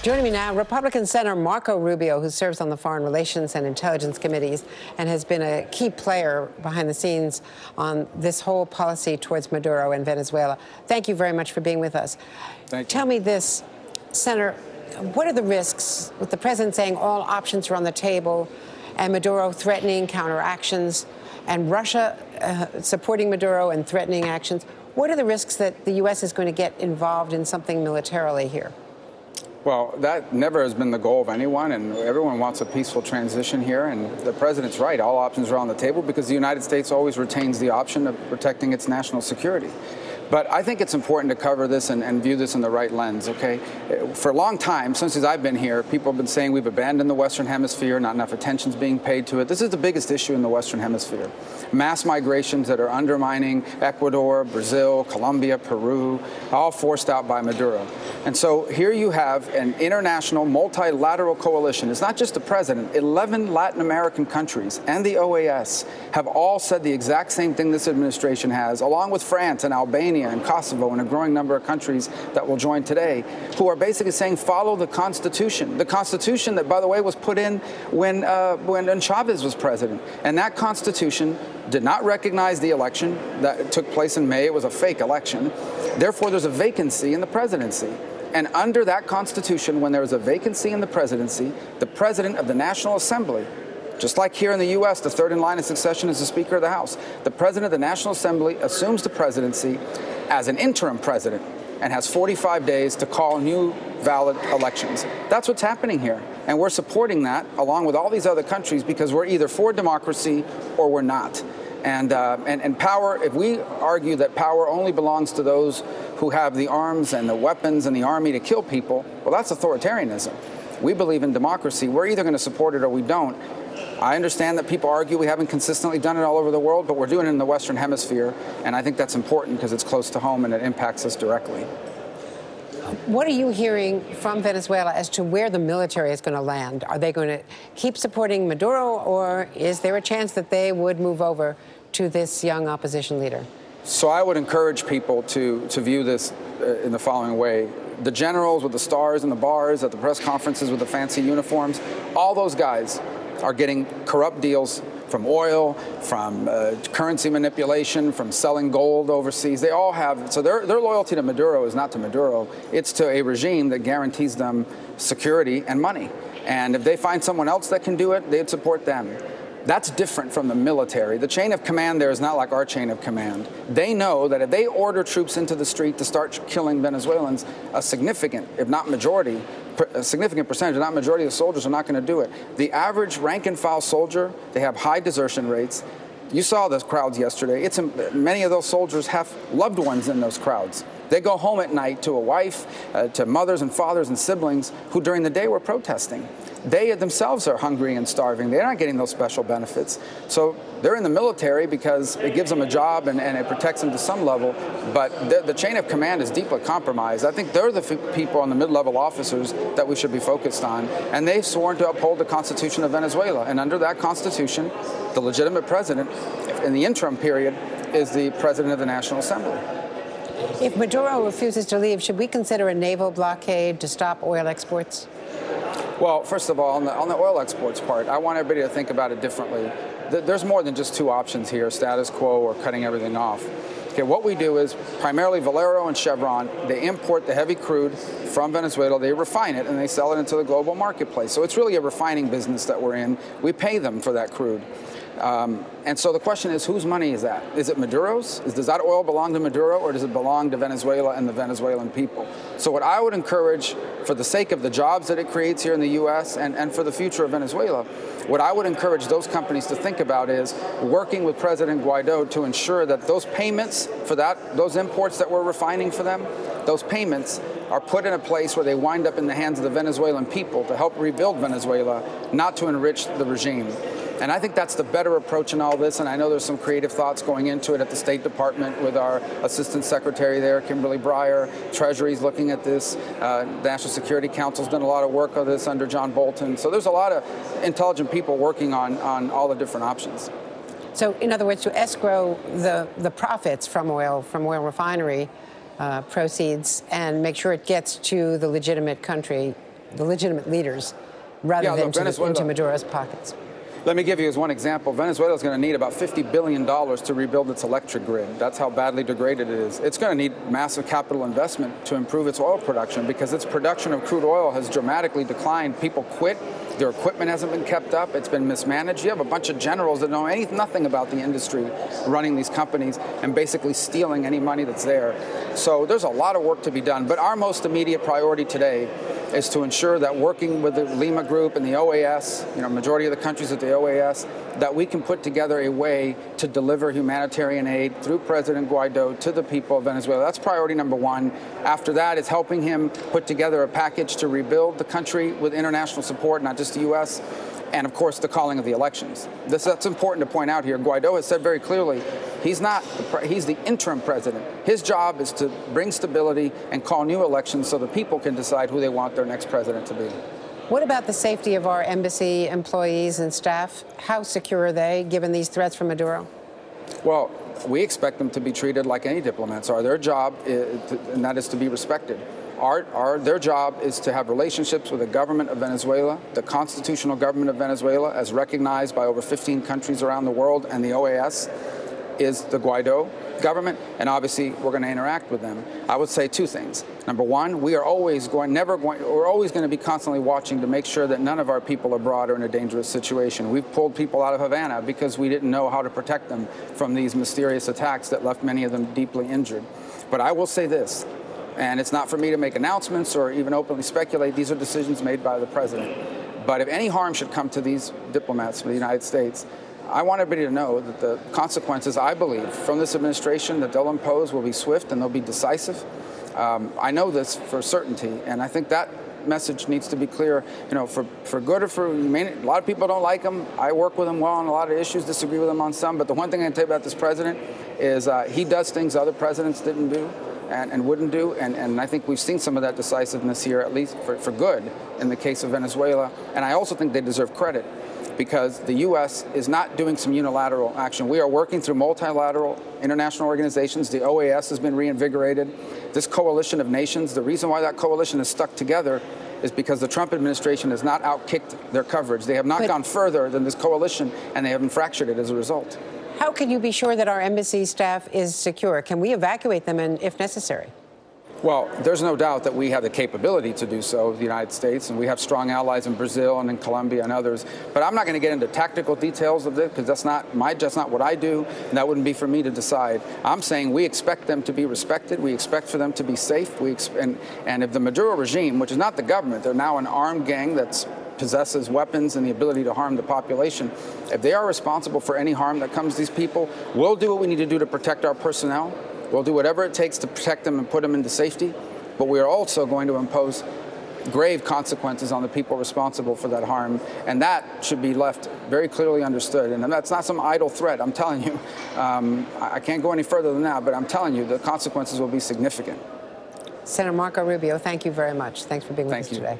Joining me now, Republican Senator Marco Rubio, who serves on the Foreign Relations and Intelligence Committees and has been a key player behind the scenes on this whole policy towards Maduro and Venezuela. Thank you very much for being with us. Thank you. Tell me this, Senator, what are the risks with the president saying all options are on the table and Maduro threatening counteractions and Russia supporting Maduro and threatening actions? What are the risks that the U.S. is going to get involved in something militarily here? Well, that never has been the goal of anyone, and everyone wants a peaceful transition here. And the president's right. All options are on the table because the United States always retains the option of protecting its national security. But I think it's important to cover this and view this in the right lens, okay? For a long time, since I've been here, people have been saying we've abandoned the Western Hemisphere, not enough attention's being paid to it. This is the biggest issue in the Western Hemisphere. Mass migrations that are undermining Ecuador, Brazil, Colombia, Peru, all forced out by Maduro. And so here you have an international multilateral coalition. It's not just the president. 11 Latin American countries and the OAS have all said the exact same thing this administration has, along with France and Albania and Kosovo and a growing number of countries that will join today, who are basically saying follow the Constitution. The Constitution that, by the way, was put in when Chavez was president. And that Constitution did not recognize the election that took place in May. It was a fake election. Therefore, there's a vacancy in the presidency. And under that Constitution, when there is a vacancy in the presidency, the president of the National Assembly, just like here in the U.S., the third in line of succession is the Speaker of the House, the president of the National Assembly assumes the presidency as an interim president and has 45 days to call new valid elections. That's what's happening here. And we're supporting that along with all these other countries because we're either for democracy or we're not. And power, if we argue that power only belongs to those who have the arms and the weapons and the army to kill people, well, that's authoritarianism. We believe in democracy. We're either going to support it or we don't. I understand that people argue we haven't consistently done it all over the world, but we're doing it in the Western Hemisphere, and I think that's important because it's close to home and it impacts us directly. What are you hearing from Venezuela as to where the military is going to land? Are they going to keep supporting Maduro, or is there a chance that they would move over to this young opposition leader? So I would encourage people to view this in the following way. The generals with the stars and the bars at the press conferences with the fancy uniforms, all those guys are getting corrupt deals from oil, from currency manipulation, from selling gold overseas. They all have, so their loyalty to Maduro is not to Maduro, it's to a regime that guarantees them security and money. And if they find someone else that can do it, they'd support them. That's different from the military. The chain of command there is not like our chain of command. They know that if they order troops into the street to start killing Venezuelans, a significant, if not majority, a significant percentage, if not majority of the soldiers are not going to do it. The average rank and file soldier, they have high desertion rates. You saw those crowds yesterday. Many of those soldiers have loved ones in those crowds. They go home at night to a wife, to mothers and fathers and siblings who during the day were protesting. They themselves are hungry and starving. They're not getting those special benefits. So they're in the military because it gives them a job and it protects them to some level. But the chain of command is deeply compromised. I think they're the people on the mid-level officers that we should be focused on. And they've sworn to uphold the Constitution of Venezuela. And under that Constitution, the legitimate president in the interim period is the president of the National Assembly. If Maduro refuses to leave, should we consider a naval blockade to stop oil exports? Well, first of all, on the oil exports part, I want everybody to think about it differently. There's more than just two options here, status quo or cutting everything off. Okay, what we do is primarily Valero and Chevron, they import the heavy crude from Venezuela, they refine it, and they sell it into the global marketplace. So it's really a refining business that we're in. We pay them for that crude. And so the question is, whose money is that? Is it Maduro's? Does that oil belong to Maduro, or does it belong to Venezuela and the Venezuelan people? So what I would encourage, for the sake of the jobs that it creates here in the U.S. and for the future of Venezuela, what I would encourage those companies to think about is working with President Guaidó to ensure that those payments for those imports that we're refining for them, those payments are put in a place where they wind up in the hands of the Venezuelan people to help rebuild Venezuela, not to enrich the regime. And I think that's the better approach in all this, and I know there's some creative thoughts going into it at the State Department with our Assistant Secretary there, Kimberly Breyer. Treasury's looking at this. The National Security Council's done a lot of work on this under John Bolton. So there's a lot of intelligent people working on all the different options. So, in other words, to escrow the profits from oil refinery proceeds and make sure it gets to the legitimate country the legitimate leaders, rather than into Maduro's pockets. Let me give you as one example. Venezuela is going to need about $50 billion to rebuild its electric grid. That's how badly degraded it is. It's going to need massive capital investment to improve its oil production because its production of crude oil has dramatically declined. People quit. Their equipment hasn't been kept up. It's been mismanaged. You have a bunch of generals that know nothing about the industry running these companies and basically stealing any money that's there. So there's a lot of work to be done. But our most immediate priority today is to ensure that working with the Lima Group and the OAS, majority of the countries at the OAS, that we can put together a way to deliver humanitarian aid through President Guaidó to the people of Venezuela. That's priority number one. After that is helping him put together a package to rebuild the country with international support, not just the U.S., and of course the calling of the elections. That's important to point out here. Guaidó has said very clearly he's the interim president. His job is to bring stability and call new elections so the people can decide who they want their next president to be. What about the safety of our embassy employees and staff? How secure are they, given these threats from Maduro? Well, we expect them to be treated like any diplomats are. Their job, and that is to be respected. Their job is to have relationships with the government of Venezuela, the constitutional government of Venezuela, as recognized by over 15 countries around the world, and the OAS is the Guaidó government, and obviously we're going to interact with them. I would say two things. Number one, we're always going to be constantly watching to make sure that none of our people abroad are in a dangerous situation. We've pulled people out of Havana because we didn't know how to protect them from these mysterious attacks that left many of them deeply injured. But I will say this, and it's not for me to make announcements or even openly speculate. These are decisions made by the president. But if any harm should come to these diplomats from the United States, I want everybody to know that the consequences, I believe, from this administration that they'll impose will be swift and they'll be decisive. I know this for certainty, and I think that message needs to be clear, for good or for, a lot of people don't like him. I work with him well on a lot of issues, disagree with him on some, but the one thing I can tell you about this president is he does things other presidents didn't do and wouldn't do, and I think we've seen some of that decisiveness here, at least for good, in the case of Venezuela, and I also think they deserve credit, because the U.S. is not doing some unilateral action. We are working through multilateral international organizations. The OAS has been reinvigorated. This coalition of nations, the reason why that coalition is stuck together is because the Trump administration has not outkicked their coverage. They have not gone further than this coalition, and they haven't fractured it as a result. How can you be sure that our embassy staff is secure? Can we evacuate them if necessary? Well, there's no doubt that we have the capability to do so, the United States, and we have strong allies in Brazil and in Colombia and others. But I'm not going to get into tactical details of this because that's not what I do, and that wouldn't be for me to decide. I'm saying we expect them to be respected. We expect for them to be safe. And if the Maduro regime, which is not the government, they're now an armed gang that possesses weapons and the ability to harm the population, if they are responsible for any harm that comes to these people, we'll do what we need to do to protect our personnel. We'll do whatever it takes to protect them and put them into safety, but we are also going to impose grave consequences on the people responsible for that harm, and that should be left very clearly understood. And that's not some idle threat. I'm telling you, I can't go any further than that, but I'm telling you the consequences will be significant. Senator Marco Rubio, thank you very much. Thanks for being with us today.